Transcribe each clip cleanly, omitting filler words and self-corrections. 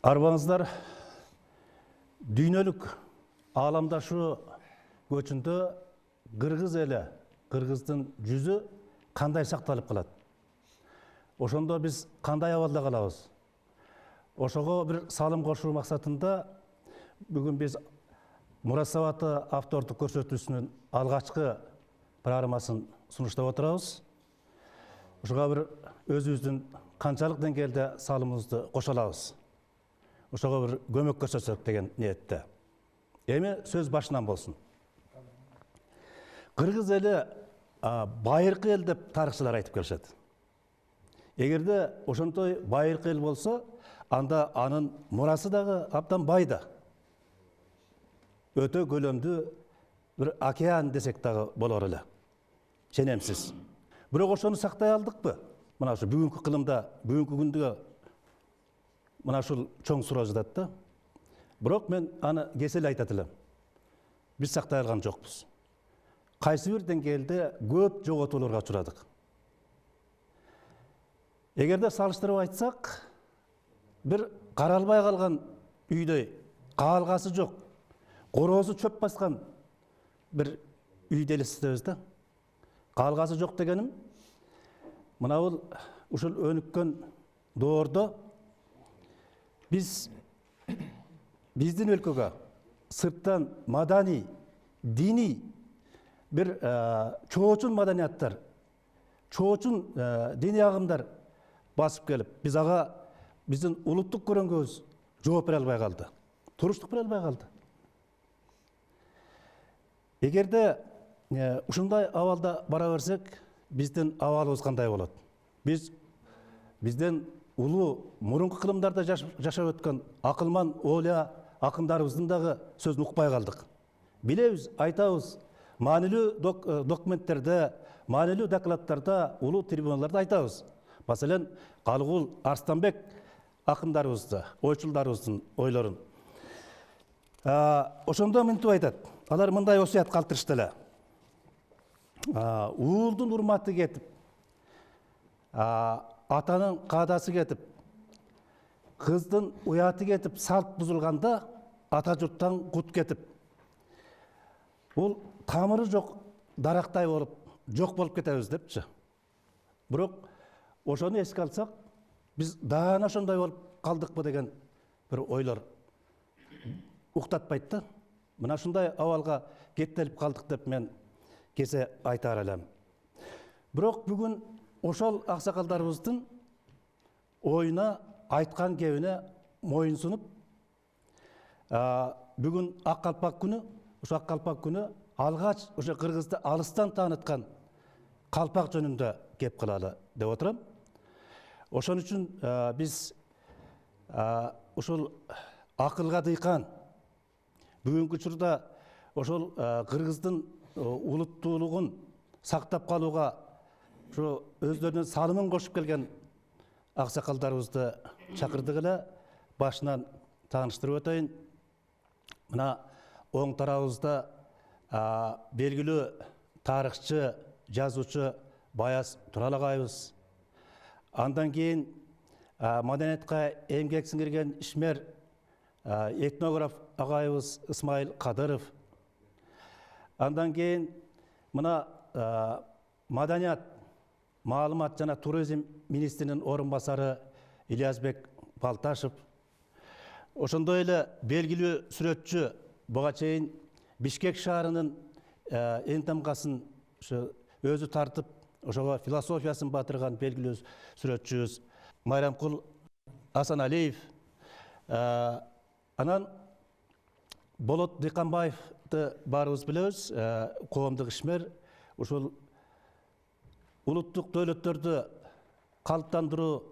Арбаңыздар дүйнөлүк ааламдашу көчүндө кыргыз эли, кыргыздын жүзү кандай сакталып калат? Ошондо биз кандай абалда калабыз? Ошого бир салым кошуу максатында бүгүн биз Мурасабаты автордук көрсөтүүсүнүн алгачкы программасын сунуштап отурабыз. Ошого бир өзүбүздүн канчалык деңгээлде салымыбызды кошо алабыз. Ошого бир көмөк көрсөтсөк деген ниетте. Эми сөз башынан болсун. Кыргыз эли байыркы эл деп тарыхчылар айтып келишет. Эгерде ошонтой байыркы эл болсо, анда анын мурасы дагы абдан бай да. Өтө көлөмдүү бир океан десек дагы болор эле. Ченемсиз. Бирок ошону сактай алдыкпы? Мына ушу бүгүнкү кылымда, бүгүнкү күндө мына ушул чоң суроо жатат да. Бирок мен аны кесел айтат элем. Биз сактай алган жокпуз. Кайсы бир деңгээлде көп жоготууларга учурадык. Эгерде салыштырып айтсак, бир каралбай калган үйдөй каалгасы жок, короозу чөп баскан бир үйдү элестетебиз да. Каалгасы жок дегеним, мына бул ушул өнүккөн доордо биздин өлкөгө сырттан маданий, диний бир чоочун маданияттар, чоочун диний агымдар басып келип, биз ага биздин улуттук көрөңгүбүз жооп бере албай калды, туруштук бере албай калды. Эгерде ушундай абалда бара берсек, биздин абалыбыз кандай болот? Биздин улуу мурунку кылымдарда жашап өткөн акылман оолия акындарыбыздын дагы сөзүн укпай калдык. Билебиз, айтабыз, маанилүү документтерде, маанилүү докладтарда, улуу трибуналарда айтабыз. Маселен, Калыгул Арстанбек акындарыбызды, ойчулдарыбыздын ойлорун. Ошондо мынтип айтат. Алар мындай осуят калтырышты эле. Уулдун урматы кетип, атанын каадасы кетип, кыздын уяты кетип, салт бузулганда ата журттан кут кетип. Бул тамыры жок дарактай болуп, жок болуп кетебиз депчи. Бирок ошону эске алсак, биз даана ошондой болуп калдыкпы деген бир ойлор уктатпайт да. Мына ушундай абалга кеттелип калдык деп мен кесе айтар элем. Бирок бүгүн ошол аксакалдарыбыздын оюна, айткан кебине моюн сунуп, бүгүн Ак калпак күнү, ошо Ак калпак күнү алгач ошо кыргызды алыстан тааныткан калпак жөнүндө кеп кылалы деп отурам. Ошон үчүн биз ушул акылга дыйкан бүгүнкү учурда ошол кыргыздын улуттуулугун сактап калууга ошо өздөрүнүн салымын кошуп келген аксакалдарыбызды чакырдык эле. Башынан тааныштырып өтөйүн. Мына оң тарабыбызда белгилүү тарыхчы, жазуучу Баяз Турал агайыбыз. Андан кийин маданиятка эмгек сиңирген ишмер этнограф агайыбыз Исмайыл Кадыров. Андан кийин мына маданият, маалымат жана туризм министринин орун басары Ильязбек Балташев. Ошондой эле белгилүү сүрөтчү, буга чейин Бишкек шаарынын эң тамгасын өзү тартып, ошого философиясын батырган белгилүү сүрөтчүбүз Майрамкул Асаналиев. Анан Болот Дыйканбаевди баарыбыз билебиз, коомдук ишмер. Ушул улуттук дөөлөттөрдү калыптандыруу,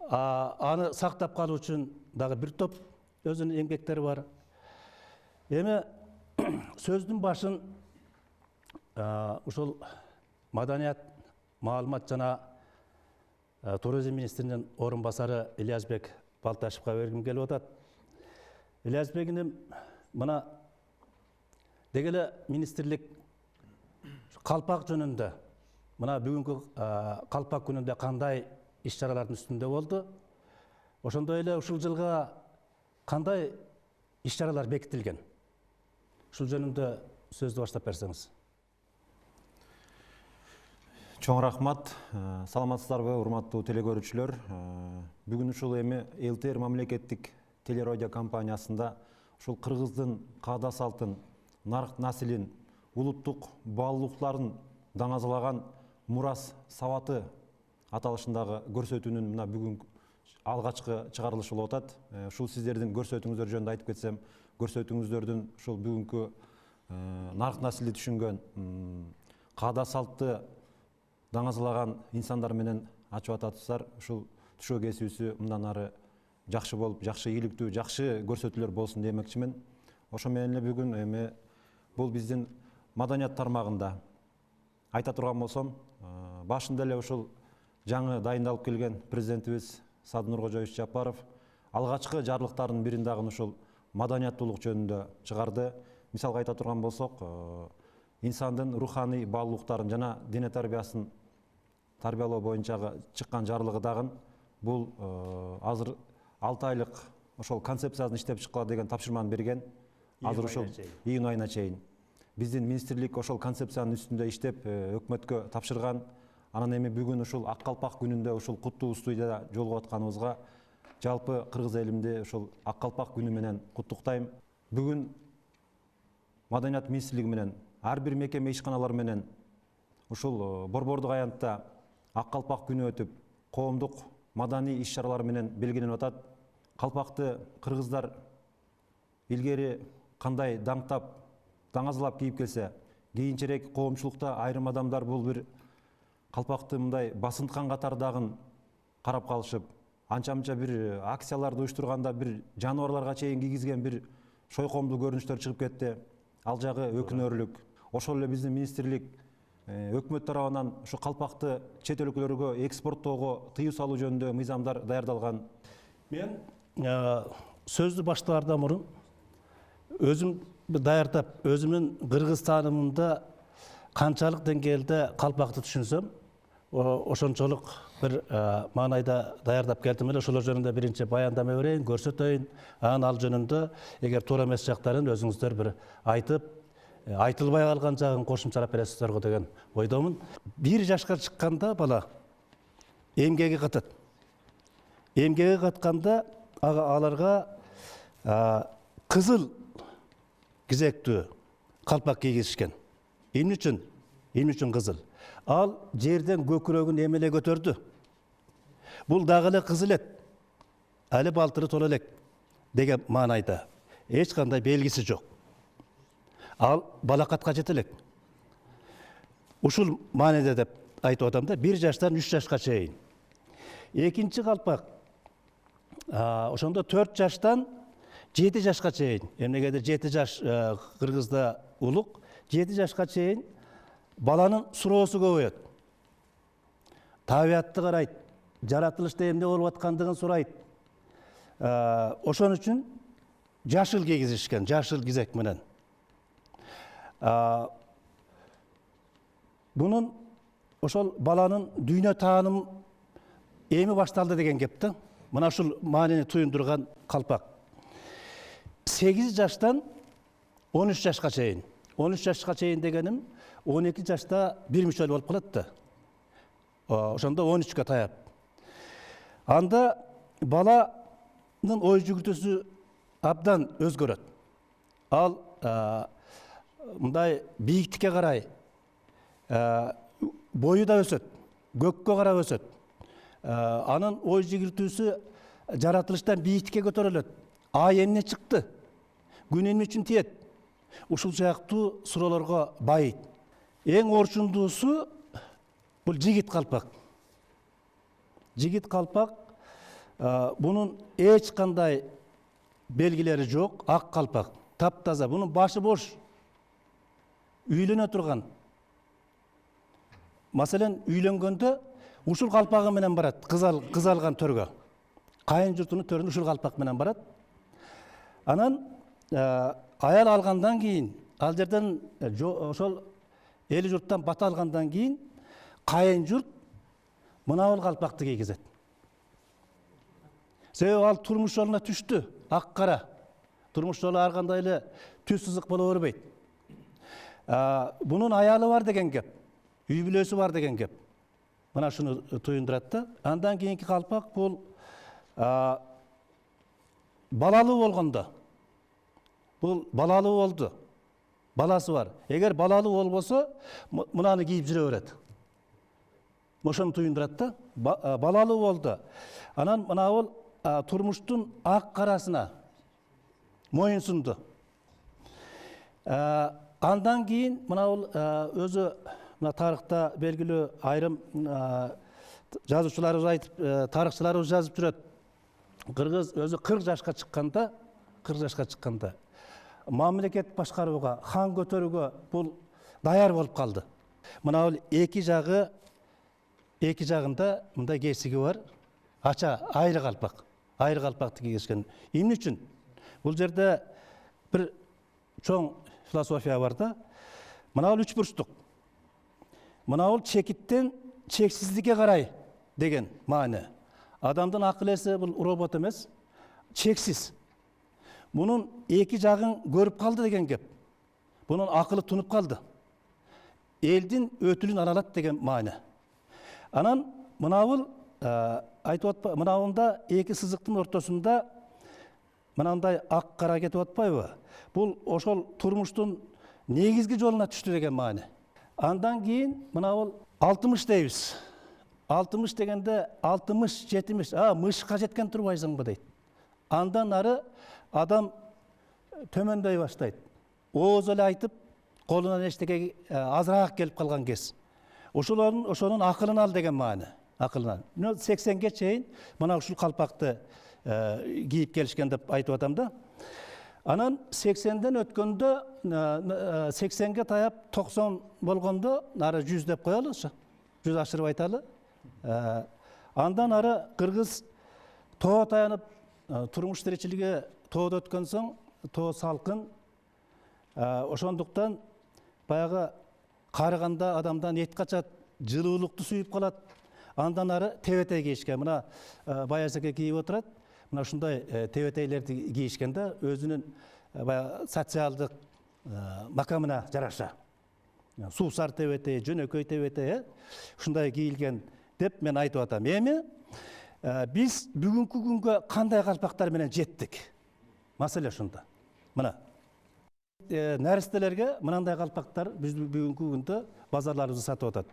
аны сактап калуу үчүн дагы бир топ өзүнүн эмгектери бар. Эми сөздүн башын ушул маданият, маалымат жана туризм министринин орун басары Ильязбек Балташевка бергим келип атат. Ильязбегиним мына дегеле министрлик калпак жөнүндө, мына бүгүнкү калпак күнүндө кандай иш чаралардын үстүндө болду. Ошондой эле ушул жылга кандай иш-чаралар бекитилген? Ушул жөнүндө сөздү баштап берсеңиз. Чоң рахмат. Саламатсыздарбы, урматтуу телекөрүүчүлөр. Бүгүн ушул эми ЛТР мамлекеттик телерадио компаниясында ушул кыргыздын каада салтын, нарк населин, улуттук баалуулуктарын даңазалаган мурас сабаты аталышындагы көрсөтүүнүн мына бүгүн алгачкы чыгарылышы болуп атат. Ушул сиздердин көрсөтүүңүздөр жөнүндө айтып кетсем, көрсөтүүңүздөрдүн ушул бүгүнкү нарк населди түшүнгөн, каада салтты даңазалаган инсандар менен ачып атасыздар. Ушул түшөө кесүүсү мындан ары жакшы болуп, жакшы ийгиликтүү, жакшы көрсөтүүлөр болсун демекчимин. Ошо менен эле бүгүн эми бул биздин маданият тармагында айта турган болсом, башында эле ушул жаңы дайындалып келген президентибиз Садыр Нуркожоевич Жапаров алгачкы жарлыктардын бирин дагы ушул маданияттуулук жөнүндө чыгарды. Мисалга айта турган болсок, инсандын руханий баалуулуктарын жана дене тарбиясын тарбиялоо боюнча чыккан жарлыгы дагы бул азыр 6 айлык ошол концепциясын иштеп чыккыла деген тапшырманы берген. Азыр ушул июнь айына чейин биздин министрлик ошол концепциянын үстүндө иштеп өкмөткө тапшырган. Анан эми бүгүн ушул ак калпак күнүндө ушул куттуу студияда жолугуп атканыбызга жалпы кыргыз элимди ушул ак калпак күнү менен куттуктайм. Бүгүн Маданият министрлиги менен ар бир мекеме ишканалар менен ушул борбордук аянтта ак калпак күнү өтүп, коомдук маданий иш-чаралар менен белгиленип атат. Калпакты кыргыздар илгери кандай даңтап, даңазалап кийип келсе, кийинчерээк коомчулукта айрым адамдар бул бир калпакты мындай басынткан катардагы карап калышып, анча-мынча бир акцияларды уюштурганда бир жаныбарларга чейин кийгизген бир шойкомдуу көрүнүштөр чыгып кетти. Ал жагы өкүнөрлүк. Ошол эле биздин министрлик өкмөт тарабынан ушу калпакты чет өлкөлөргө экспорттоого тыюу салуу жөнүндө мыйзамдар даярдалган. Мен сөздү баштаардан мурун өзүм даярдап, өзүмдүн кыргыз таанымымда канчалык деңгээлде калпакты түшүнсөм, ошончолук бир маанайда даярдап келдим эле. Ошолор жөнүндө биринчи баяндама берейин, көрсөтөйүн. Анан ал жөнүндө эгер туура эмес жактарын өзүңүздөр бир айтып, айтылбай калган жагын кошумчалап бересиздер го деген ойдомун. 1 жашка чыкканда бала эмгеге катат. Эмгеге катканда аларга кызыл кизектүү калпак кийгизишкен. Эмне үчүн кызыл? Ал жерден көкүрөгүн эмеле көтөрдү. Бул дагы эле кызыл эт. Али балтыры тола элек деген маанайда. Эч кандай белгиси жок. Ал балакатка жете элек. Ушул маанайда деп айтып атам да, 1 жаштан 3 жашка чейин. Экинчи калпак ошондо 4 жаштан 7 жашка чейин. Эмнегедир 7 жаш кыргызда улук, 7 жашка чейин баланын суроосу көбөйөт. Табиятты карайт, жаратылышта эмне болуп аткандыгын сурайт. Ошон үчүн жашыл кийгизишкен, жашыл кизек менен. Бунун ошол баланын дүйнө тааным эми башталды деген кеп да. Мына ушул маанини туюндурган калпак. 8 жаштан 13 жашка чейин. 13 жашка чейин дегеним 12 жашта бир мүчөл болуп калат да. Ошондо 13кө таяп. Анда баланын ой жүгүртүүсү абдан өзгөрөт. Ал мындай бийиктикке карай бою да өсөт, көккө карап өсөт. Анын ой жүгүртүүсү жаратылыштан бийиктикке көтөрүлөт. Ай эмне чыкты? Күн эмне үчүн тиет? Ушул сыяктуу суроолорго байыйт. Эң орчундуусу бул жигит калпак. Жигит калпак бунун эч кандай белгилери жок, ак калпак, таптаза. Бунун башы бош. Үйлөнө турган. Маселен, үйлөнгөндө ушул калпагы менен барат, кыз алган төргө. Кайын журтунун төрүнө ушул калпак менен барат. Анан аял алгандан кийин, ал жерден ошол эл журттан бата алгандан кийин кайын журт мына бул калпакты кийгизет. Себеби ал турмуш жолуна түштү. ак кара. Турмуш жолу ар кандай эле түз сызык боло бербейт. Bunun аялы бар деген кеп, үй бүлөсү бар деген кеп. Мына шуну туюндурат да. Андан кийинки калпак бул балалуу болгондо. Бул балалуу болду. Баласы бар. Эгер балалуу болбосо, мынаны кийип жүрө берет. Ошону туюндурат да. Балалуу болду. Анан мына бул турмуштун ак карасына моюн сунду. Андан кийин мына бул өзү мына тарыхта белгилүү айрым жазуучуларыбыз айтып, тарыхчыларыбыз жазып жүрөт. Кыргыз өзү 40 жашка чыкканда мамлекет башкарууга, хан көтөрүүгө бул даяр болуп калды. Мына бул эки жагында мындай кесиги бар. Ача айры калпакты кийишкен. Эмне үчүн? Бул жерде бир чоң философия бар да. Мына бул үч бурчтук. Мына бул чекиттен чексиздикке карай деген маани. Адамдын акыл эси бул робот эмес, чексиз. Bunun iki жагын көрүп калды деген кеп. Bunun акылы тунуп калды. Элдин өтүлүн аралат деген маани. Анан мына бул айтып атпа, мынауында эки сызыктын ортосунда мынандай ак кара кетип атпайбы? Бул ошол турмуштун негизги жолуна түштү деген маани. Андан кийин мына бул 60 дейбиз. 60 дегенде 60, 70, мышка жеткен турбайсыңбы дейт. Андан ары адам төмөндөй баштайт. Ооз эле айтып, колунан эчтеке азыраак келип калган кез. Ошонун акылын ал деген маани. Акылынан. 80ге чейин мына ушул калпакты кийип келишкен деп айтып атам да. Анан 80ден өткөндө 80ге таяп 90 болгондо нары 100 деп коелучу. 100 ашырып айталы. Андан ары кыргыз тоо таянып турмуш тиричилиги тоодо өткөн соң, тоо салкын. Ошондуктан баягы карыганда адамдан эт качат, жылуулукту сүйүп калат. Андан ары тебетей кийишкен. Мына баясаке кийип отурат. Мына ушундай тебетейлерди кийишкен да өзүнүн баягы социалдык макамына жараша. Суусар тебетей, жөнөкөй тебетей, ушундай кийилген деп мен айтып атам. Эми биз бүгүнкү күнгө кандай калпактар менен жеттик? Маселе ушунда. Мына наристелерге мынандай калпактар биз бүгүнкү күндө базарларыбызда сатып атат.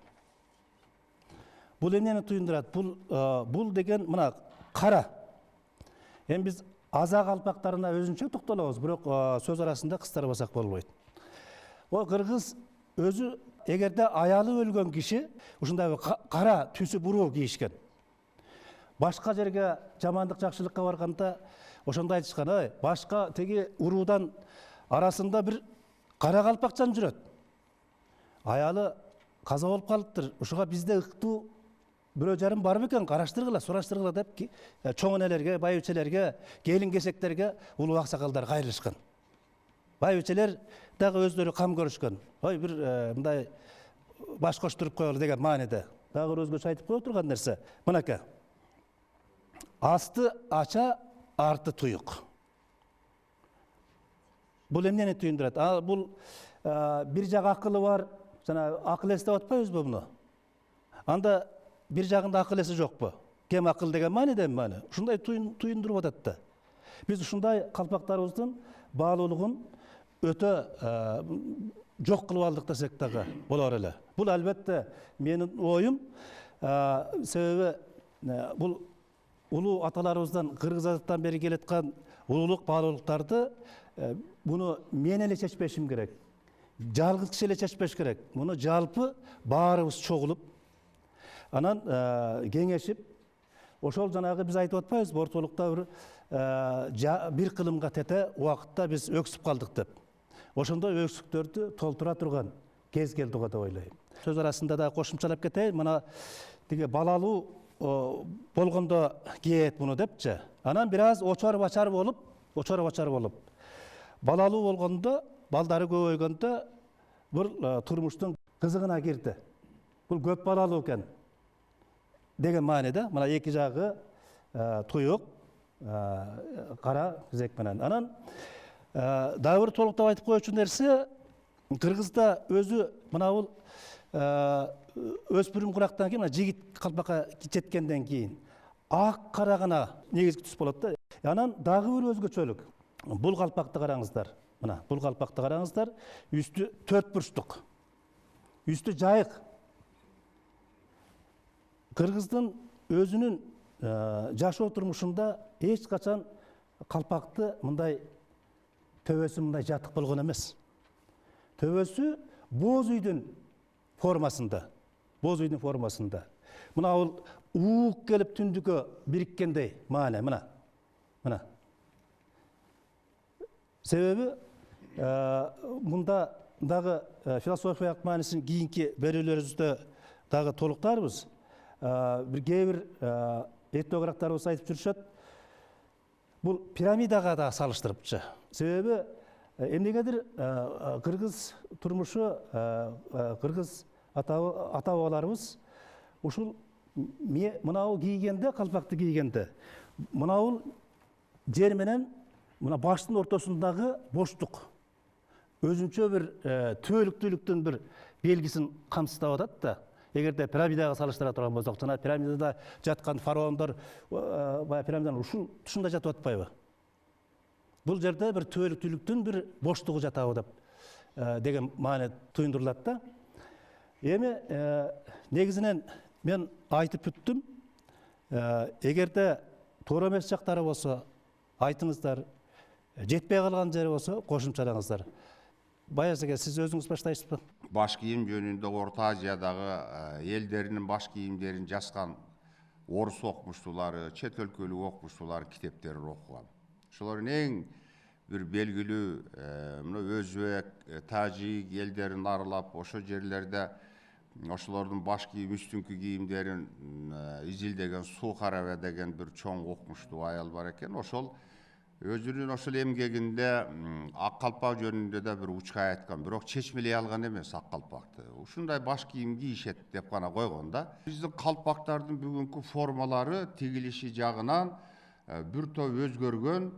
Бул эмнени туюндурат? Бул деген мына кара. Эми биз аза калпактарына өзүнчө токтолобуз, бирок сөз арасында кыстырбасак болбойт. Кыргыз өзү эгерде аялы өлгөн киши ушундай кара түсү буруу кийишкен. Башка жерге жамандык жакшылыкка барганда ошондо айтышкан, башка теги уруудан арасында бир кара калпакчан жүрөт. Аялы каза болуп калыптыр. Ушуга бизде ыктуу бирөө жарым бар бекен, караштыргыла, сураштыргыла деп чоң энелерге, байбичелерге, келин кесектерге улуу аксакалдар кайрылышкан. Байбичелер дагы өздөрү кам көрүшкөн. Бир мындай баш коштуруп коелу деген мааниде. Дагы бир өзгөчө айтып кое турган нерсе. Мынакей. Асты ача, арты туюк. Бул эмнени туюндурат? Бул бир жак акылы бар, жана акыл эс деп атпайбызбы буну? Анда бир жагында акыл эси жокпу? Кем акыл деген маанидеби маани? Ушундай туюндуруп атат да. Биз ушундай калпактарыбыздын баалуулугун өтө жок кылып алдык десек дагы болор эле. Бул албетте менин оюм, себеби бул улуу аталарыбыздан кыргыз азаттан бери келаткан улуулук баалуулуктарды буну мен эле чечпешим керек. Жалгыз киши эле чечпеш керек. Муну жалпы баарыбыз чогулуп, анан кеңешип, ошол жанагы биз айтып атпайбызбы, ортолукта бир кылымга тете убакытта биз өксүп калдык деп. Ошондой өксүктөрдү толтура турган кез келди го деп ойлойм. Сөз арасында да кошумчалап кетейин, мына тиги балалуу болгондо кийет муну депчи. Анан бир аз очор бачар болуп, балалуу болгондо, балдары көбөйгөндө бул турмуштун кызыгына кирди. Бул көп балалуу экен деген мааниде. Мына эки жагы туюк, Kara kizek menен. Анан дагы бир толуктап айтып коючу нерсе, Кыргызда өзү мына бул өспүрүм курактан кийин, жигит калпакка жеткенден кийин ак кара гана негизги түс болот да. Анан дагы бир өзгөчөлүк. Бул калпакты караңыздар. Мына бул калпакты караңыздар. Үстү 4 бурчтук. Үстү жайык. Кыргыздын өзүнүн жашоо турмушунда эч качан калпакты мындай төбөсү мындай жатык болгон эмес. Төбөсү боз үйдүн формасында. Боз үйдүн формасында. Мына бул уук келип түндүккө бириккендей маане, мына. Мына. Себеби мында дагы философиялык маанисин кийинки берүүлөрүбүздө дагы толуктарбыз. Бир кээ-бир этнографтарыбыз айтып жүрүшөт. Бул пирамидага да салыштырыпчы. Себеби эмнегедир кыргыз турмушу, кыргыз ата-бабаларыбыз ушул мынау кийгенде, калпакты кийгенде, мынау жер менен мына баштын ортосундагы боштук өзүнчө бир түбөлүктүүлүктүн бир белгисин камсыздап атат да. Эгерде пирамидага салыштыра турган болсок, жана пирамидада жаткан фараондор баягы пирамиданын ушунда жатып атпайбы? Бул жерде бир түбөлүктүүлүктүн бир боштугу жатабы деп деген маани туюндурулат да. Эми негизинен мен айтып бүттүм. Эгерде туура эмес жактары болсо айтыңыздар, жетпей калган жери болсо кошумчалаңыздар. Баяз эге, сиз өзүңүз баштайсызбы? Баш кийим жөнүндө Орто Азиядагы элдеринин баш кийимдерин жазган орус окумуштуулары, чет өлкөлүк окумуштуулар китептерин окугам. Ошолордун эң бир белгилүү мына өзбек, тажик элдерин аралап, ошол жерлерде ошолордун баш кийим, үстүңкү кийимдерин изилдеген Сухареве деген бир чоң окумуштуу аял бар экен. Ошол өзүнүн ошол эмгегинде ак калпак жөнүндө да бир учка айткан, бирок чечмелей алган эмес ак калпакты. Ушундай баш кийим кийишет деп гана койгон да. Биздин калпактардын бүгүнкү формалары тигилиши жагынан бир топ өзгөргөн.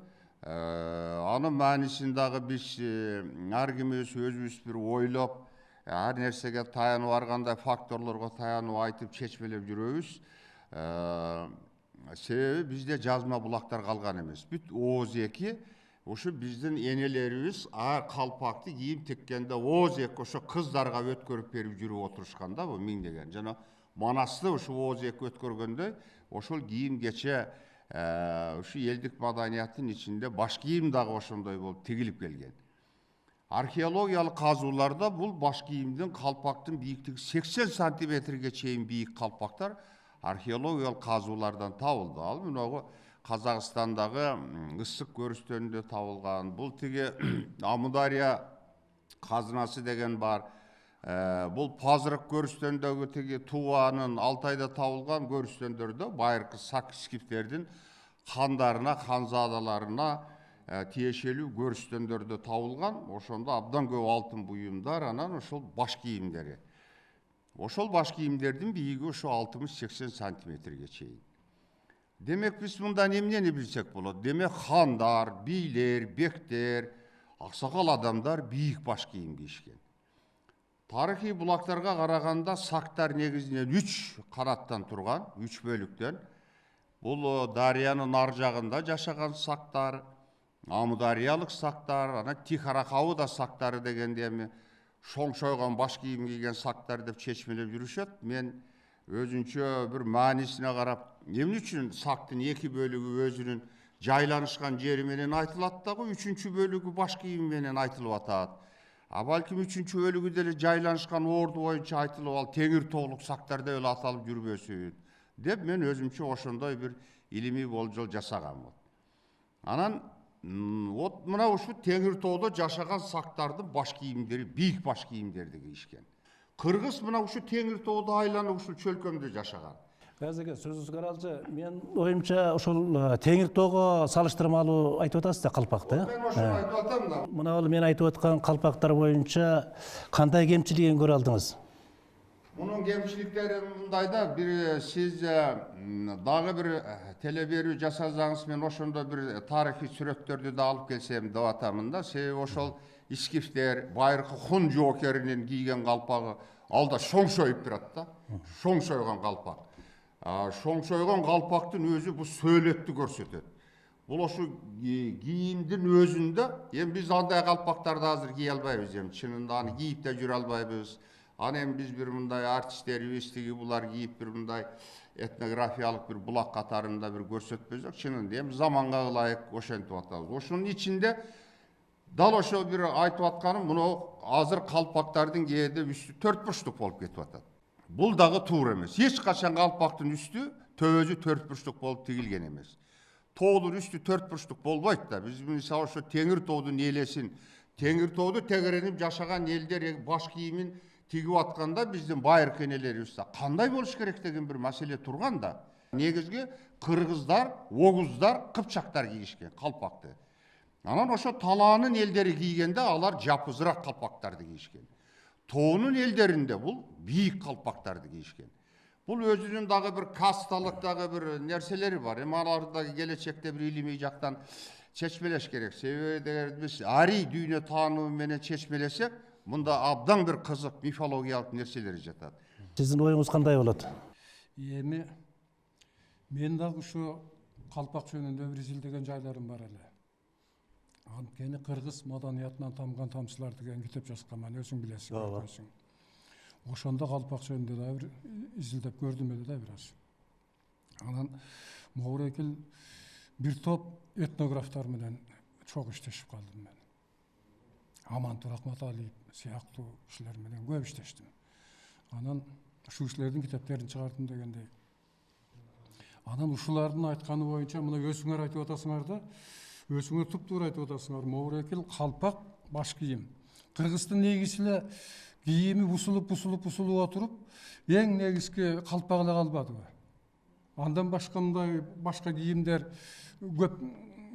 Анын маанисин дагы биз ар кимибиз өзүбүз бир ойлоп, ар нерсеге таянып, ар кандай факторлорго таянып айтып чечмелеп жүрөбүз. Себеби бизде жазма булактар калган эмес. Бүт ооз эки ушу биздин энелерибиз калпакты кийим тиккенде ооз эки ошо кыздарга өткөрүп берип жүрүп отурушкан да, бул миңдеген. Жана Манасты ушу ооз эки өткөргөндөй, ошол кийим кече ушу элдик маданияттын ичинде баш кийим дагы ошондой болуп тигилип келген. Археологиялык казууларда бул баш кийимдин, калпактын бийиктиги 80 сантиметрге чейин бийик калпактар археологиялык казуулардан табылды. Ал мынагы Казакстандагы ысык көрүстөнүндө табылган. Бул тиги Амудария казынасы деген бар. Бул Пазырык көрүстөнүндөгү тиги Туванын Алтайда табылган көрүстөндөрдө байыркы сак скифтердин хандарына, ханзадаларына тиешелүү көрүстөндөрдө табылган. Ошондо абдан көп алтын буюмдар, анан ошол баш кийимдери. Ошол баш кийимдердин бийиги ошо 60-80 сантиметрге чейин. Демек биз мындан эмнени билсек болот? Демек хандар, бийлер, бектер, аксакал адамдар бийик баш кийим кийишкен. Тарыхый булактарга караганда сактар негизинен 3 канаттан турган, 3 бөлүктөн. Бул дарыянын ар жагында жашаган сактар, Амудариялык сактар, анан Тихоракабы да сактары дегенде эми шоңшойгон баш кийим кийген сактар деп чечмелеп жүрүшөт. Мен өзүнчө бир маанисине карап, эмне үчүн сактын 2 бөлүгү өзүнүн жайланышкан жери менен айтылат дагы, 3-чү бөлүгү баш кийим менен айтылып атат. А балким 3-чү бөлүгү деле жайланышкан орду боюнча айтылып, ал теңир тоолук сактар деп эле аталып жүрбөсүн деп мен өзүмчө ошондой бир илимий болжол жасагам. Анан вот мына ушу теңир тоодо жашаган сактардын баш кийимдери бийик баш кийимдерди кийишкен. Кыргыз мына ушу теңир тоодо айланып ушул чөлкөмдө жашаган. Газеге сөзүңүзгө каралчы, мен оюмча ошол теңир тоого салыштырмалуу айтып атасыз да калпакты. Мен ошону айтып атам да. Мына бул мен айтып аткан калпактар боюнча кандай кемчилигин көрө алдыңыз? Мунун кемчиликтери мындай да, бир сиз дагы бир теле берүү жасасаңыз мен ошондо бир тарыхый сүрөттөрдү да алып келсем деп атамын да. Себеби ошол искифтер байыркы хун жоокеринин кийген калпагы алда шоңшоюп турат да. Шоңшойгон калпак. Шоңшойгон калпактын өзү бул сөөлөттү көрсөтөт. Бул ошо кийимдин өзүндө эми биз андай калпактарды азыр кие албайбыз, эми чынында аны кийип да жүрө албайбыз. Аны эми биз бир мындай артисттерибиз тиги булар кийип бир мындай этнографиялык бир булак катарында бир көрсөтпөсөк, чынында эми заманга ылайык ошентип атабыз. Ошонун ичинде дал ошо бир айтып атканым, мына азыр калпактардын кээде үстү 4 бурчтук болуп кетип атат. Бул дагы туура эмес. Эч качан калпактын үстү төбөсү 4 бурчтук болуп тигилген эмес. Тоодун үстү 4 бурчтук болбойт да. Биз мисалы ошо Теңир тоодун элесин, Теңир тоодо тегеренип жашаган элдер баш кийимин тигип атканда биздин байыркы энелерибиз кандай болуш керек деген бир маселе турган да. Негизги кыргыздар, огуздар, кыпчактар кийишкен калпакты. Анан ошо талаанын элдери кийгенде алар жапызыраак калпактарды кийишкен. Тоонун элдеринде бул бийик калпактарды кийишкен. Бул өзүнүн дагы бир касталык дагы бир нерселери бар. Эми аларды дагы келечекте бир илимий жактан чечмелеш керек. Себеби биз арий дүйнө таануу менен чечмелесек, мында абдан бир кызык мифологиялык нерселер жатат. Сиздин оюңуз кандай болот? Эми мен дагы ушу калпак жөнүндө бир изилдеген жайларым бар эле. Анткени кыргыз маданиятынан тамган тамчылар деген китеп жазганмын, өзүң билесиң. Ошондо калпак жөнүндө да бир изилдеп көрдүм эле да бир аз. Анан Моорекил бир топ этнографтар менен чогуу иштешип калдым мен. Амантур Акматалиев сыяктуу кишилер менен көп иштештим. Анан ушу кишилердин китептерин чыгардым дегендей. Анан ушулардын айтканы боюнча мына өзүңөр айтып атасыңар да, өзүңөр туп-туура айтып атасыңар. Моорекил калпак баш кийим. Кыргыздын негизи эле кийими бусулуп отуруп, эң негизги калпак эле калбадыбы? Андан башка мындай башка кийимдер көп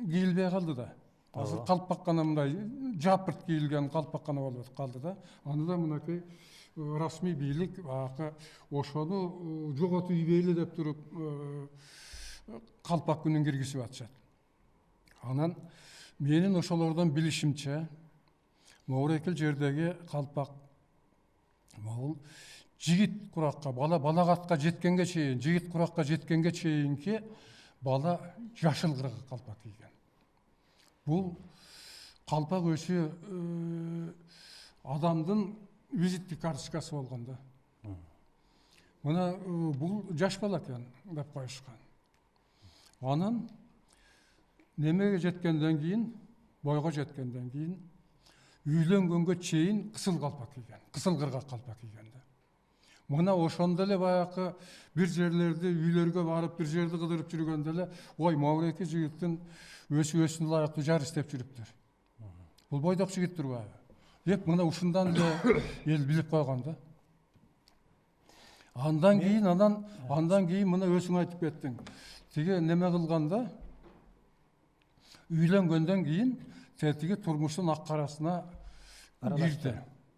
кийилбей калды да. Азыр калпак гана мындай жапырт кийилген калпак гана болуп калды да. Аны да мынакей расмий бийлик ошону жоготуп ийбейли деп туруп калпак күнүн киргизип атышат. Анан менин ошолордон билишимче Моорекил жердеги калпак могул жигит куракка, балагатка жеткенге чейин, жигит куракка жеткенге чейинки бала жашыл кыргак калпак кийген. Бул калпак өзү адамдын визиттик карточкасы болгон да. Мына бул жаш бала экен деп коюшкан. Анан немеге жеткенден кийин, бойго жеткенден кийин үйлөнгөнгө чейин кысыл калпак кийген, кысыл кыргак калпак кийген да. Мына ошондо эле баягы бир жерлерди үйлөргө барып, бир жерди кыдырып жүргөндө эле, ой, Моорекил жигиттин өзүнө ылайыктуу жар издеп жүрүптүр. Бул бойдок жигит турбайбы? Деп мына ушундан эле эл билип койгон да. Андан кийин мына өзүң айтып кеттиң. Тиги неме кылганда үйлөнгөндөн кийин тетиги турмуштун ак карасына кирди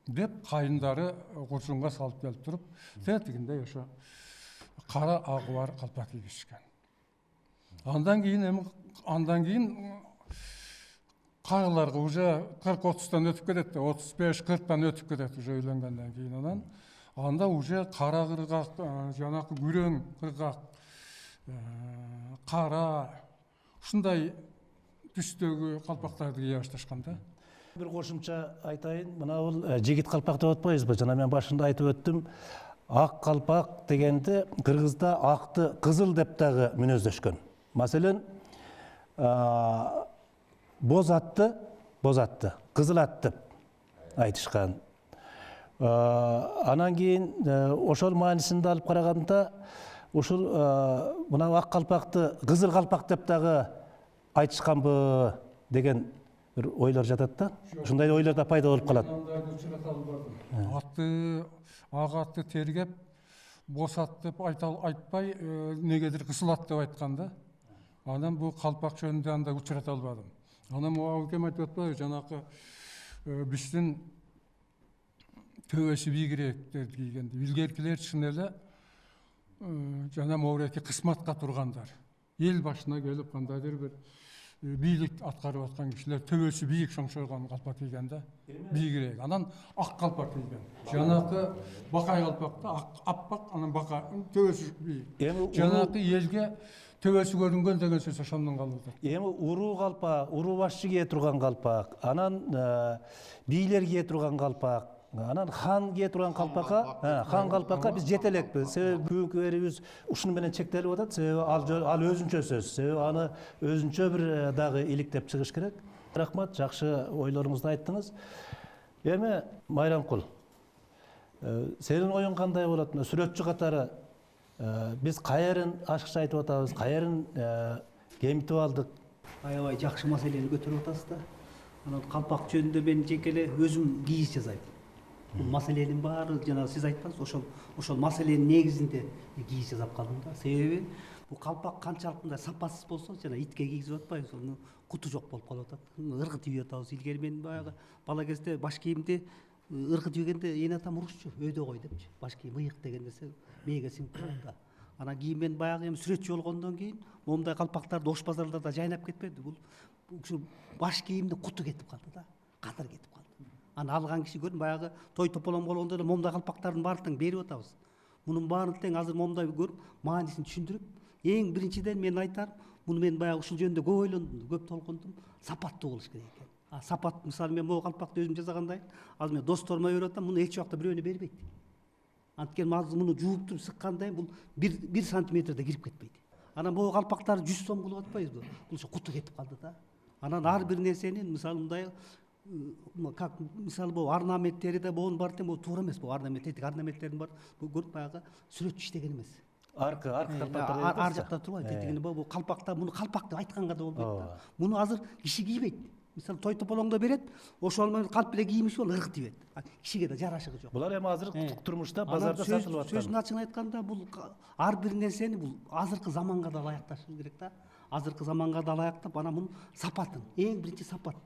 деп кайындары куршунга салып келип туруп, тетигинде ошо кара агы бар калпак кийишкен. Андан кийин карыларга уже 40-30тан өтүп кетет, 35-40тан өтүп кетет уже үйлөнгөндөн кийин. Анда уже кара кыргак, жанакы күрөң кыргак, кара ушундай түстөгү калпактарды кие башташкан да. Бир кошумча айтайын, мына бул жигит калпак деп атпайбызбы? Жана мен башында айтып өттүм, ак калпак дегенде кыргызда акты кызыл деп дагы мүнөздөшкөн. Маселен, боз атты кызыл ат деп айтышкан. Анан кийин ошол маанисинде алып караганда, ушул мына ак калпакты кызыл калпак деп дагы айтышканбы деген бир ойлор жатат да. Ушундай ойлор да пайда болуп калат. Ак атты тергеп, боз ат деп айтпай, негедир кызыл ат деп айткан да. Анан бул калпак жөнүндө анда учурата албадым. Анан могу кем айтып атпайбы, жанакы биздин төбөсү бийигирээктерди кийгенде, илгеркилер чын эле жана Моорекил кысматка тургандар. ел башына келип кандайдыр бир бийлик аткарып аткан кишилер төбөсү бийик шоңшойгон калпак кийген да, бийигирээк. Анан ак калпак кийген. Жанакы бакай калпакта аппак, анан бака төбөсү бийик. Жанакы элге төбөсү көрүнгөн деген сөз ошондон калып атат. Эми уруу калпак, уруу башчы кие турган калпак, анан бийлер кие турган калпак, анан хан кие турган калпакка, хан калпакка биз жете элекпиз. Себеби бүгүнкү эрибиз ушуну менен чектелип атат. Себеби ал өзүнчө сөз. Себеби аны өзүнчө бир дагы иликтеп чыгыш керек. Рахмат, жакшы ойлоруңузду айттыңыз. Эми Майрамкул, сенин оюң кандай болот? Сүрөтчү катары биз кайерин ашыкча айтып атабыз, кайерин кемитип алдык? Аябай жакшы маселени көтөрүп атасыз да. Анан калпак жөнүндө мен жекеле өзүм кийиз жасайм. Бул маселенин баары жана сиз айтпаңыз, ошол маселенин негизинде кийиз жасап калдым да. Себеби бул калпак канчалык мындай сапасыз болсо, жана итке кийгизип атпайбыз, аны куту жок болуп калып атат. Ыргы тийип атабыз. Илгери мен баягы бала кезде баш кийимди ыргы тийгенде эне атам урушчу, өйдө кой депчи. Баш кийим ыйык деген нерсе мээге сиңип калат да. Анан кийин мен баягы эми сүрөтчү болгондон кийин момундай калпактарды ош базарларда жайнап кетпеди. Бул ушу баш кийимдин куту кетип калды да, кадыр кетип калды. Аны алган киши көрдүм, баягы той тополоң болгондо эле момундай калпактардын баарын тең берип атабыз. Мунун баарын тең азыр момундай көрүп, маанисин түшүндүрүп, эң биринчиден мен айтарым, муну мен баягы ушул жөнүндө көп ойлондум, көп толкундум, сапаттуу болуш керек экен. Сапат, мисалы мен могу калпакты өзүм жасагандай, азыр мен досторума берип атам, муну эч убакта бирөөнө бербейт. Анткени азыр муну жууп туруп сыккандай бул 1 сантиметрде кирип кетпейт. Анан могу калпактарды 100 сом кылып атпайбызбы? Бул ошо куту кетип калды да. Анан ар бир нерсенин мисалы мындай как мисалы бул орнаменттери да богун бар тең, бул туура эмес. Бул орнамент, этик орнаменттердин бар. Бул көрүп баягы сүрөтчү иштеген эмес. Аркы калпактар. Ар жакта турбайт, этигине бул калпакта, муну калпак деп айтканга да болбойт да. Муну азыр киши кийбейт. Мисалы той тополоңдо берет, ошол менен калп эле кийимиш бол ыргы тийбейт. Кишиге да жарашыгы жок. Булар эми азыр турмушта базарда сатылып аткан. Сөзүн ачыгын айтканда бул ар бир нерсени бул азыркы заманга да ылайыкташыбыз керек да. Азыркы заманга да ылайыктап, анан мунун сапатын, эң биринчи сапат.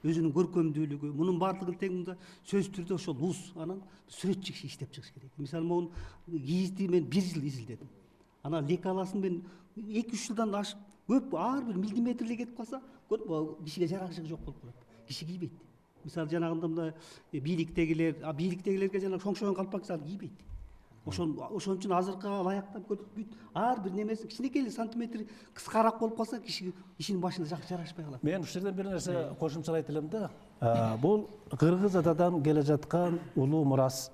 Өзүнүн көркөмдүүлүгү, мунун баардыгын тең мында сөз түрдө ошол уз, анан сүрөтчү киши иштеп чыгыш керек. Мисалы могу кийизди мен 1 жыл изилдедим. Анан лекаласын мен 2-3 жылдан ашып, көп ар бир миллиметрлей кетип калса, көрүп кишиге жарашыгы жок болуп калат. Киши кийбейт. Мисалы жанагында мында бийликтегилерге жана шоңшойгон калпак кийбейт. Ошон үчүн азыркыга ылайыктап көрүп бүт ар бир немеси кичинекей сантиметр кыскараак болуп калса, кишиге ишинин башына жакшы жарашпай калат. Мен ушул жерден бир нерсе кошумчалайт элем да. Бул кыргыз атадан келе жаткан улуу мурас.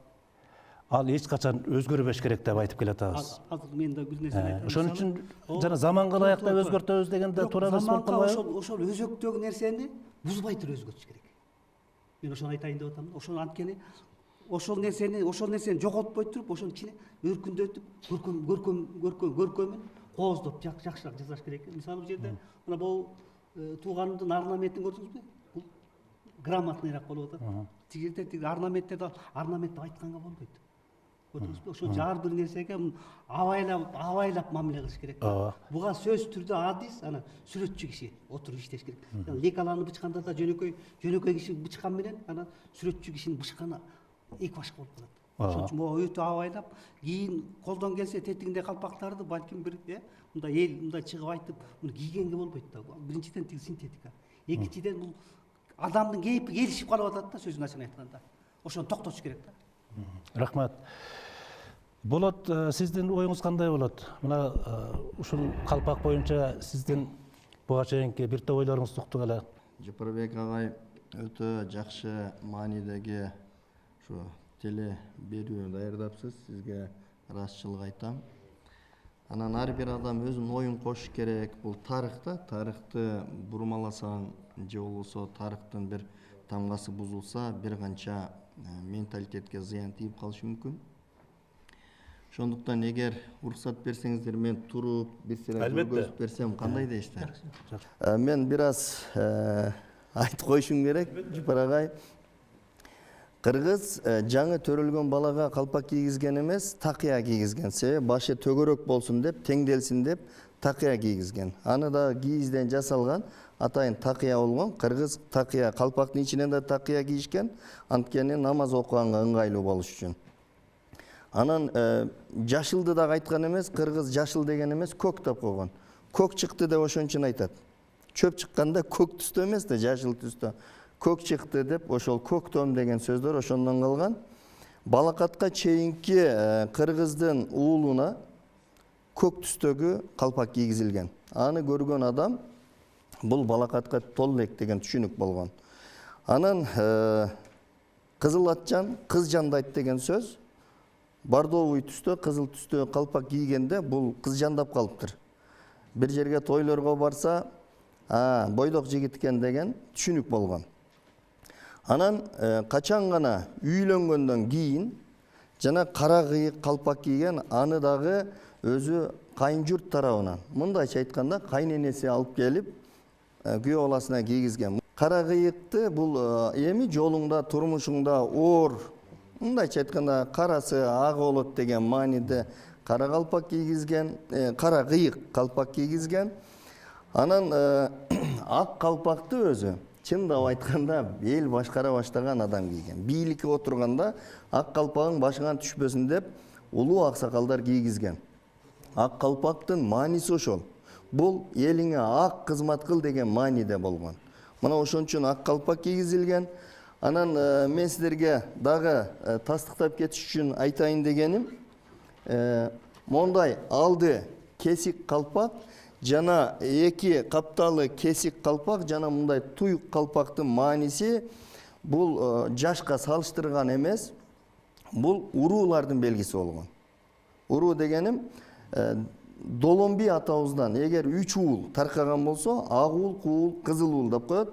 Ал эч качан өзгөрбөш керек деп айтып келатабыз. Азыр мен да бир нерсе айтам. Ошон үчүн жана заманга ылайыктап өзгөртөбүз дегенде туура эмес болуп калбайбы? Ошол өзөктөгү нерсени бузбай туруп өзгөртүш керек. Мен ошону айтайын деп атам. Ошону анткени ошол нерсени жоготпой туруп, ошонун ичине өркүндөтүп, көркөмүн кооздоп жакшыраак жасаш керек. Мисалы бул жерде мына бул тууганымдын орнаментин көрдүңүзбү? Бул грамотныйраак болуп атат. Тиги жерде орнаменттерди орнамент деп айтканга болбойт. Көрдүңүзбү? Ошол ар бир нерсеге абайлап мамиле кылыш керек. Буга сөз түрдө адис, анан сүрөтчү киши отуруп иштеш керек. Лекаланы бычканда да жөнөкөй киши бычкан менен, анан сүрөтчү кишинин бычканы эки башка болуп калат. Ошон үчүн могу өтө абайлап, кийин колдон келсе тетигинде калпактарды балким бир мындай чыгып айтып, муну кийгенге болбойт да. Биринчиден тиги синтетика. Экинчиден бул адамдын кейпи келишип калып атат да, сөзүн ачыгын айтканда. Ошону токтотуш керек да. Рахмат. Болот, сиздин оюңуз кандай болот? Мына ушул калпак боюнча сиздин буга чейинки бир топ ойлоруңузду уктук эле. Жапарбек агай өтө жакшы маанидеги ушу теле берүү даярдапсыз. Сизге ыраазычылык айтам. Анан ар бир адам өзүнүн оюн кошуш керек. Бул тарыхта, тарыхты бурмаласаң же болбосо тарыхтын бир тамгасы бузулса, бир канча менталитетке зыян тийип калышы мүмкүн. Ошондуктан эгер уруксат берсеңиздер, мен туруп бир сыйра көргөзүп берсем кандай дейсиздер? Мен бир аз айтып коюшум керек, Жапар агай. Кыргыз жаңы төрөлгөн балага калпак кийгизген эмес, такыя кийгизген. Себеби башы төгөрөк болсун деп, теңделсин деп такыя кийгизген. Аны да кийизден жасалган атайын такыя болгон. Кыргыз такыя, калпактын ичинен да такыя кийишкен, анткени намаз окуганга ыңгайлуу болуш үчүн. Анан жашылды да айткан эмес, кыргыз жашыл деген эмес, көк деп койгон. көк чыкты деп ошон үчүн айтат. Чөп чыкканда көк түстө эмес да, жашыл түстө. Көк чыкты деп ошол көктөм деген сөздөр ошондон калган. Балакатка чейинки кыргыздын уулуна көк түстөгү калпак кийгизилген. Аны көргөн адам бул балакатка тол элек деген түшүнүк болгон. Анан кызыл атжан кыз жандайт деген сөз бордовый түстө, кызыл түстө калпак кийгенде бул кыз жандап калыптыр. Бир жерге тойлорго барса, бойдок жигит экен деген түшүнүк болгон. Анан качан гана үйлөнгөндөн кийин жана кара кыйык калпак кийген, аны дагы өзү кайын журт тарабынан, мындайча айтканда кайненеси алып келип күйөө баласына кийгизген. Кара кыйыкты бул эми жолуңда, турмушуңда оор, мындайча айтканда карасы ак болот деген мааниде кара калпак кийгизген, кара кыйык калпак кийгизген. Анан ак калпакты өзү чындап айтканда эл башкара баштаган адам кийген. Бийликке отурганда ак калпагың башыңан түшпөсүн деп улуу аксакалдар кийгизген. Ак калпактын мааниси ошол. Бул элиңе ак кызмат кыл деген мааниде болгон. Мына ошон үчүн ак калпак кийгизилген. Анан мен силерге дагы тастыктап кетиш үчүн айтайын дегеним, мондай алды кесик калпак жана эки капталы кесик калпак жана мындай туюк калпактын мааниси бул жашка салыштырган эмес, бул уруулардын белгиси болгон. Уруу дегеним доломби атабыздан эгер 3 уул таркаган болсо, ак уул, куул, кызыл уул деп коет.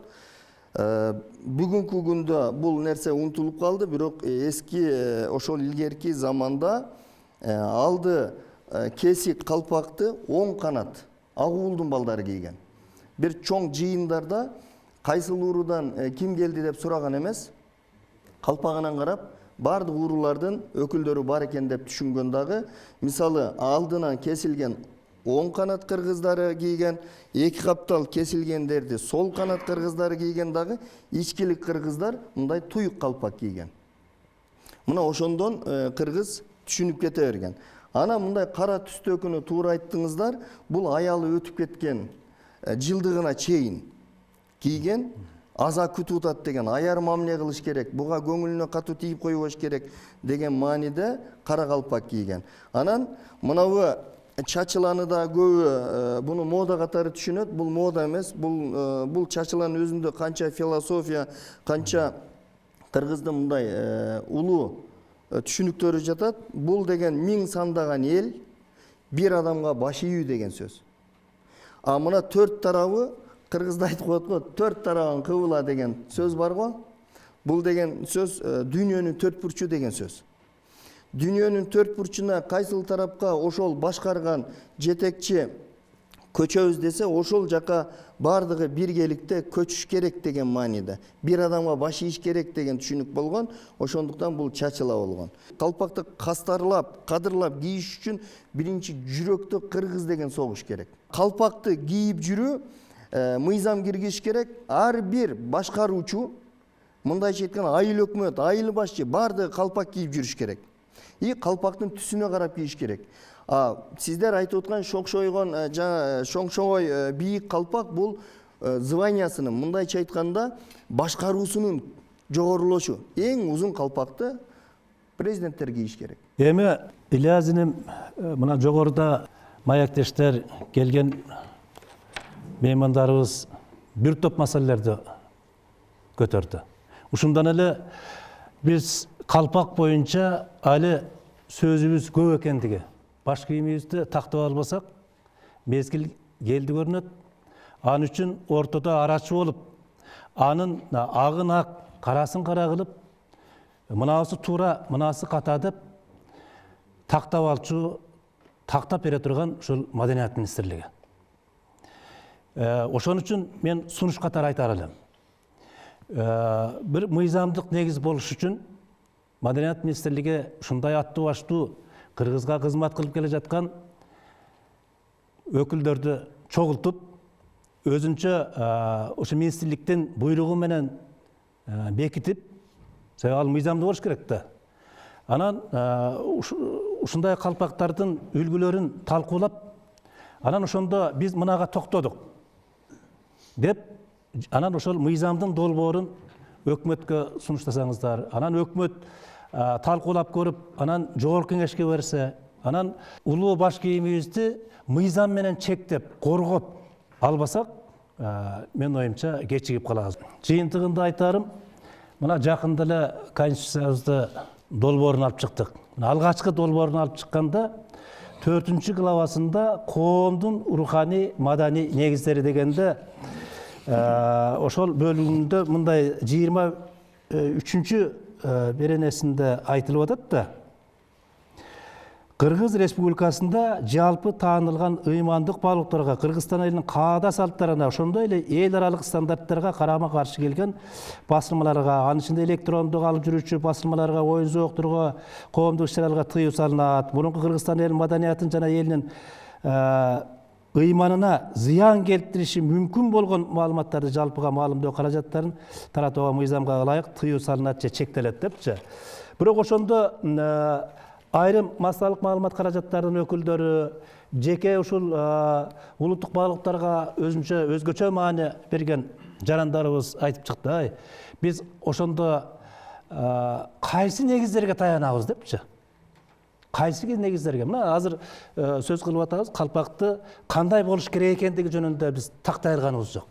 Бүгүнкү күндө бул нерсе унутулуп калды, бирок эски ошол илгерки заманда алды кесик калпакты 10 канат ак уулдун балдары кийген. Бир чоң жыйындарда кайсыл уруудан ким келди деп сураган эмес, калпагынан карап бардык уруулардын өкүлдөрү бар экен деп түшүнгөн дагы. Мисалы алдынан кесилген 10 канат кыргыздары кийген, 2 каптал кесилгендерди сол канат кыргыздары кийген дагы, ичкилик кыргыздар мындай туюк калпак кийген. Мына ошондон кыргыз түшүнүп кете берген. Ана мындай кара түстөкүнү туура айттыңыздар, бул аялы өтүп кеткен жылдыгына чейин кийген, аза күтүп атат деген, аяр мамиле кылыш керек, буга көңүлүнө катуу тийип койбош керек деген мааниде кара калпак кийген. Анан мынабы чачыланы да көбү буну мода катары түшүнөт, бул мода эмес, бул чачыланын өзүндө канча философия, канча кыргыздын мындай улуу түшүнүктөрү жатат. Бул деген 1000 сандаган эл бир адамга баш ийүү деген сөз. Мына 4 тарабы кыргызда айтып коет го, 4 тарабын кыбыла деген сөз бар го. Бул деген сөз дүйнөнүн 4 бурчу деген сөз. Дүйнөнүн 4 бурчуна кайсыл тарапка ошол башкарган жетекчи көчөбүз десе, ошол жака бардыгы биргеликте көчүш керек деген мааниде. Бир адамга баш ийиш керек деген түшүнүк болгон. Ошондуктан бул чачыла болгон. Калпакты кастарлап, кадырлап кийиш үчүн биринчи жүрөктө кыргыз деген согуш керек. Калпакты кийип жүрүү мыйзам киргизиш керек. Ар бир башкаруучу, мындайча айтканда айыл өкмөт, айыл башчы бардыгы калпак кийип жүрүш керек. И калпактын түсүнө карап кийиш керек. Сиздер айтып аткан шоңшойгон, шоңшой бийик калпак бул званиясынын, мындайча айтканда башкаруусунун жогорулошу. Эң узун калпакты президенттер кийиш керек. Эми Илязиним мына жогоруда маектештер келген меймандарыбыз бир топ маселелерди көтөрдү. Ушундан эле биз калпак боюнча али сөзүбүз көп экендиги, баш кийимибизди тактап албасак мезгил келди көрүнөт. Ан үчүн ортодо арачы болуп, анын агын ак, карасын кара кылып, мынасы туура, мынасы ката деп тактап алчу, тактап бере турган ушул Маданият министрлиги. Ошон үчүн мен сунуш катары айтар элем. Бир мыйзамдык негиз болуш үчүн Маданият министрлиги ушундай аттуу баштуу кыргызга кызмат кылып келе жаткан өкүлдөрдү чогултуп, өзүнчө ошо министрликтин буйругу менен бекитип, ал мыйзамдуу болуш керек да. Анан ушундай калпактардын үлгүлөрүн талкуулап, Анан ошондо биз мынага токтодук деп, анан ошол мыйзамдын долбоорун өкмөткө сунуштасаңыздар, анан өкмөт талкуулап көрүп, анан жогорку кеңешке берсе, анан улуу баш кийимибизди мыйзам менен чектеп, коргоп албасак, мен оюмча кечигип калабыз. Жыйынтыгында айтарым, мына жакында эле Конституциябызды долбоорун алып чыктык. Алгачкы долбоорун алып чыкканда 4 главасында коомдун руханий маданий негиздери дегенде ошол бөлүгүндө мындай 23 беренесинде айтылып атат да. Кыргыз Республикасында жалпы таанылган ыймандык баалуулуктарга, Кыргызстан элинин каада салттарына, ошондой эле эл аралык стандарттарга карама-каршы келген басылмаларга, анын ичинде электрондук алып жүрүүчү басылмаларга, оюн зоокторго, коомдук иш-чараларга тыюу салынат. Мурунку Кыргызстан элинин маданиятын жана элинин ыйманына зыян келтириши мүмкүн болгон маалыматтарды жалпыга маалымдоо каражаттарын таратууга мыйзамга ылайык тыюу салынат же чектелет депчи. Бирок ошондо айрым массалык маалымат каражаттарынын өкүлдөрү, жеке ушул улуттук баалуулуктарга өзгөчө маани берген жарандарыбыз айтып чыкты. Биз ошондо кайсы негиздерге таянабыз депчи. Кайсы негиздерге? Мына азыр сөз кылып атабыз, калпакты кандай болуш керек экендиги жөнүндө биз так даярганыбыз жок.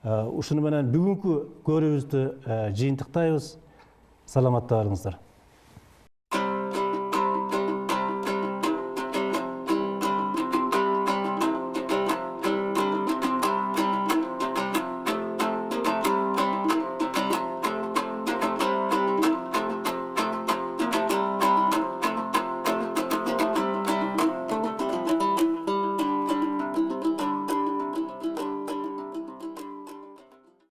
Ушуну менен бүгүнкү көрүүбүздү жыйынтыктайбыз. Саламатта барыңыздар.